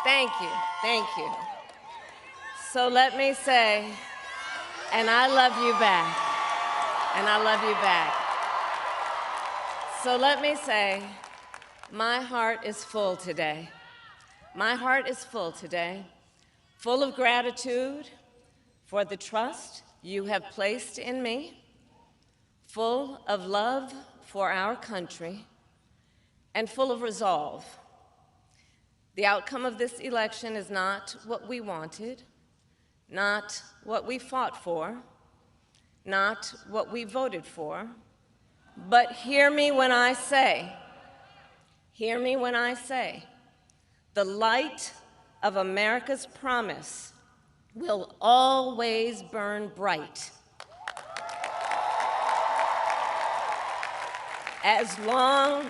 Thank you, thank you. So let me say, and I love you back, and I love you back. So let me say, my heart is full today. My heart is full today, full of gratitude for the trust you have placed in me, full of love for our country, and full of resolve. The outcome of this election is not what we wanted, not what we fought for, not what we voted for, but hear me when I say, the light of America's promise will always burn bright. As long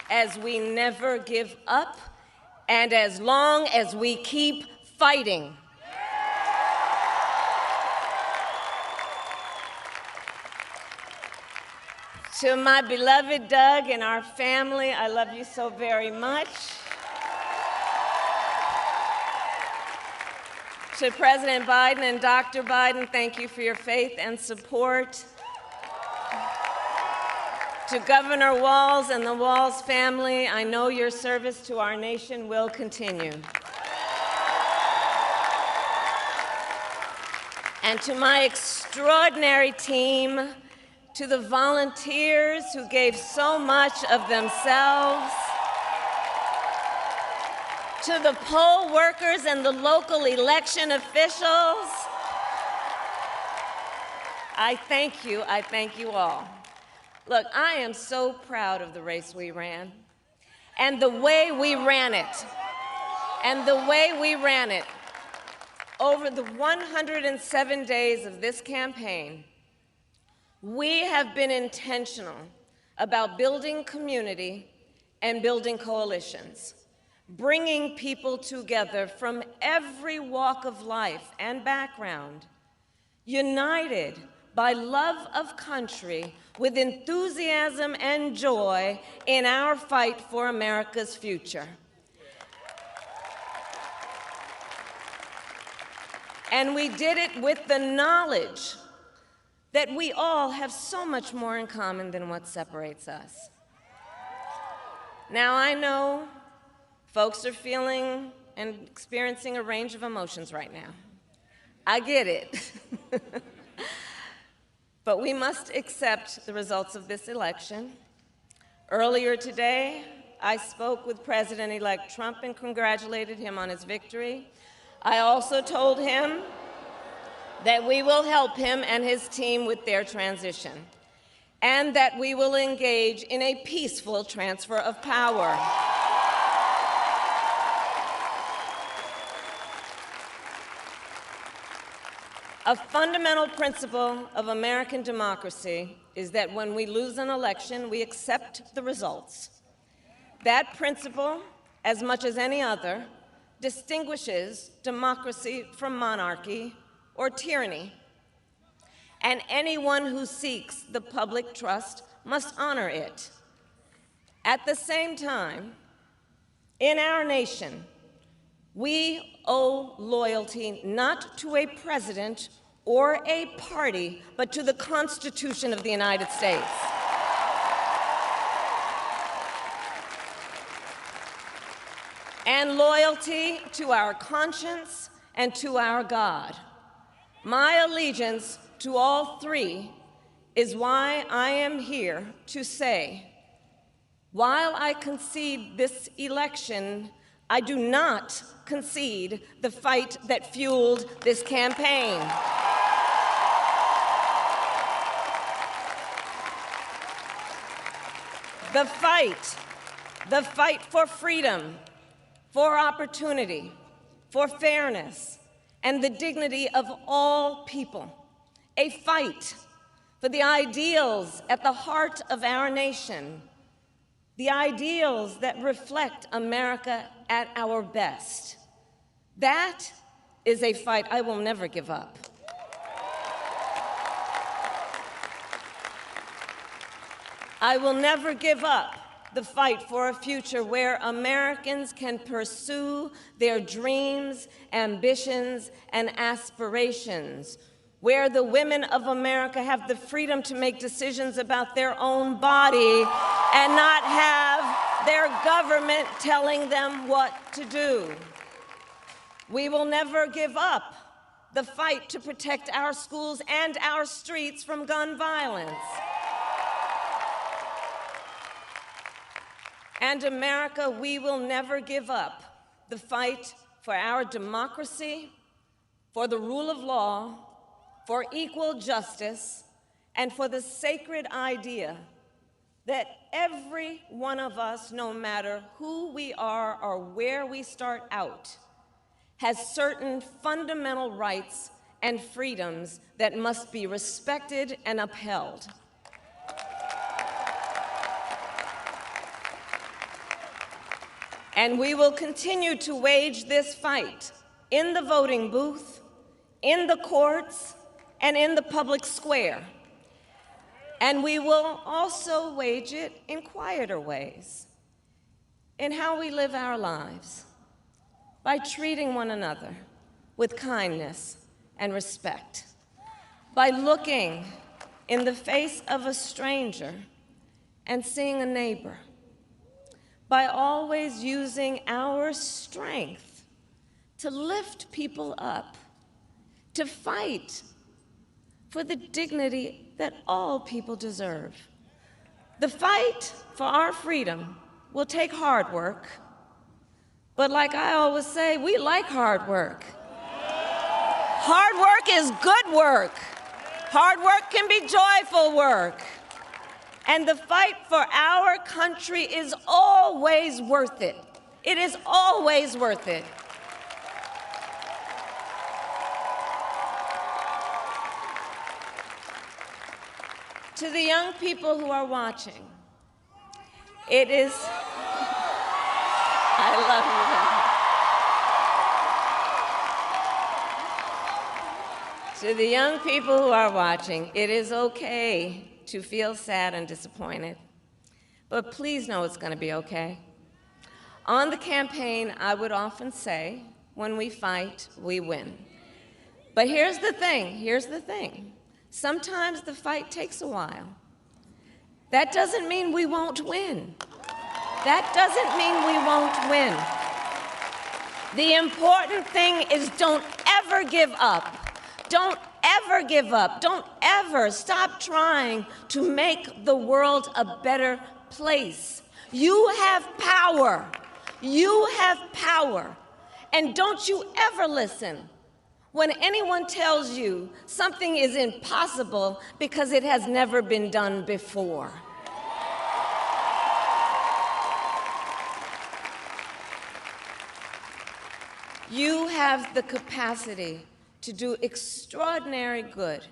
as we never give up, and as long as we keep fighting. To my beloved Doug and our family, I love you so very much. To President Biden and Dr. Biden, thank you for your faith and support. To Governor Walz and the Walz family, I know your service to our nation will continue. And to my extraordinary team, to the volunteers who gave so much of themselves, to the poll workers and the local election officials, I thank you all. Look, I am so proud of the race we ran, and the way we ran it, Over the 107 days of this campaign, we have been intentional about building community and building coalitions, bringing people together from every walk of life and background, united by love of country with enthusiasm and joy in our fight for America's future. And we did it with the knowledge that we all have so much more in common than what separates us. Now, I know folks are feeling and experiencing a range of emotions right now. I get it. But we accept the results of this election. Earlier today, I spoke with President-elect Trump and congratulated him on his victory. I also told him that we will help him and his team with their transition, and that we will engage in a peaceful transfer of power. A fundamental principle of American democracy is that when we lose an election, we accept the results. That principle, as much as any other, distinguishes democracy from monarchy or tyranny. And anyone who seeks the public trust must honor it. At the same time, in our nation, we owe loyalty not to a president or a party, but to the Constitution of the United States. And loyalty to our conscience and to our God. My allegiance to all three is why I am here to say, while I concede this election, I do not concede the fight that fueled this campaign. The fight for freedom, for opportunity, for fairness, and the dignity of all people. A fight for the ideals at the heart of our nation, the ideals that reflect America at our best. That is a fight I will never give up. I will never give up the fight for a future where Americans can pursue their dreams, ambitions, and aspirations, where the women of America have the freedom to make decisions about their own body and not have their government telling them what to do. We will never give up the fight to protect our schools and our streets from gun violence. And America, we will never give up the fight for our democracy, for the rule of law, for equal justice, and for the sacred idea that every one of us, no matter who we are or where we start out, has certain fundamental rights and freedoms that must be respected and upheld. And we will continue to wage this fight in the voting booth, in the courts, and in the public square. And we will also wage it in quieter ways, in how we live our lives, by treating one another with kindness and respect, by looking in the face of a stranger and seeing a neighbor, by always using our strength to lift people up, to fight for the dignity that all people deserve. The fight for our freedom will take hard work, but like I always say, we like hard work. Hard work is good work. Hard work can be joyful work. And the fight for our country is always worth it. It is always worth it. To the young people who are watching, it is, I love you. To the young people who are watching, it is okay to feel sad and disappointed, but please know it's going to be okay. On the campaign, I would often say, when we fight, we win. But here's the thing. Sometimes the fight takes a while. That doesn't mean we won't win. That doesn't mean we won't win. The important thing is don't ever give up. Don't ever give up. Don't ever stop trying to make the world a better place. You have power. You have power. And don't you ever listen when anyone tells you something is impossible because it has never been done before. You have the capacity to do extraordinary good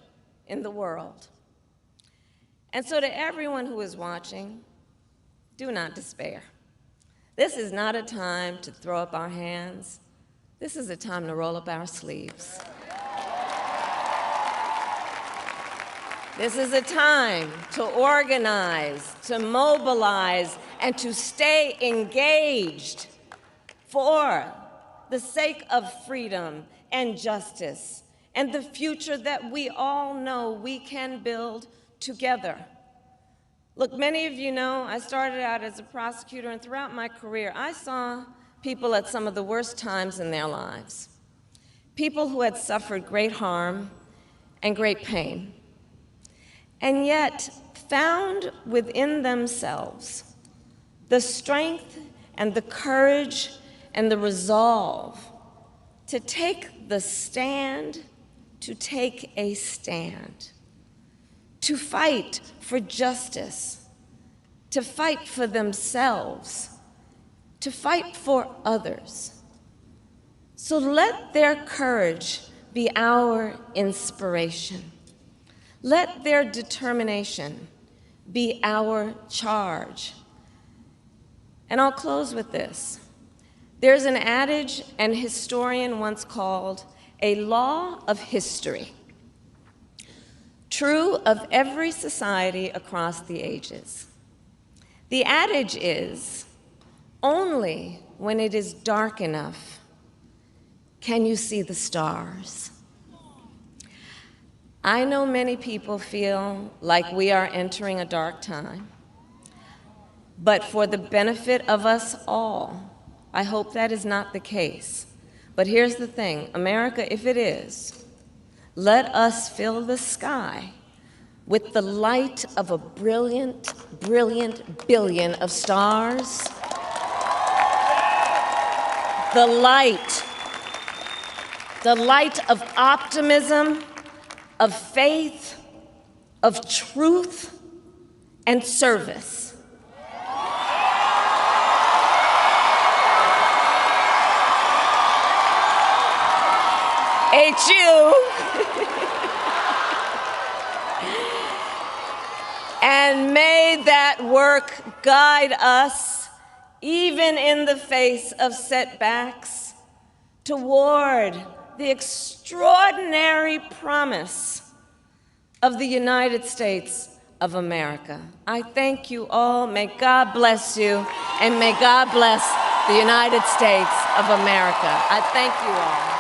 in the world. And so to everyone who is watching, do not despair. This is not a time to throw up our hands. This is a time to roll up our sleeves. This is a time to organize, to mobilize, and to stay engaged for the sake of freedom and justice, and the future that we all know we can build together. Look, many of you know I started out as a prosecutor, and throughout my career, I saw people at some of the worst times in their lives. People who had suffered great harm and great pain, and yet found within themselves the strength and the courage and the resolve to take the stand, to take a stand, to fight for justice, to fight for themselves, to fight for others. So let their courage be our inspiration. Let their determination be our charge. And I'll close with this. There's an adage an historian once called a law of history, true of every society across the ages. The adage is, only when it is dark enough can you see the stars. I know many people feel like we are entering a dark time, but for the benefit of us all, I hope that is not the case. But here's the thing, America, if it is, let us fill the sky with the light of a brilliant, brilliant billion of stars. The light of optimism, of faith, of truth, and service. HU. And may that work guide us, even in the face of setbacks, toward the extraordinary promise of the United States of America. I thank you all. May God bless you, and may God bless the United States of America. I thank you all.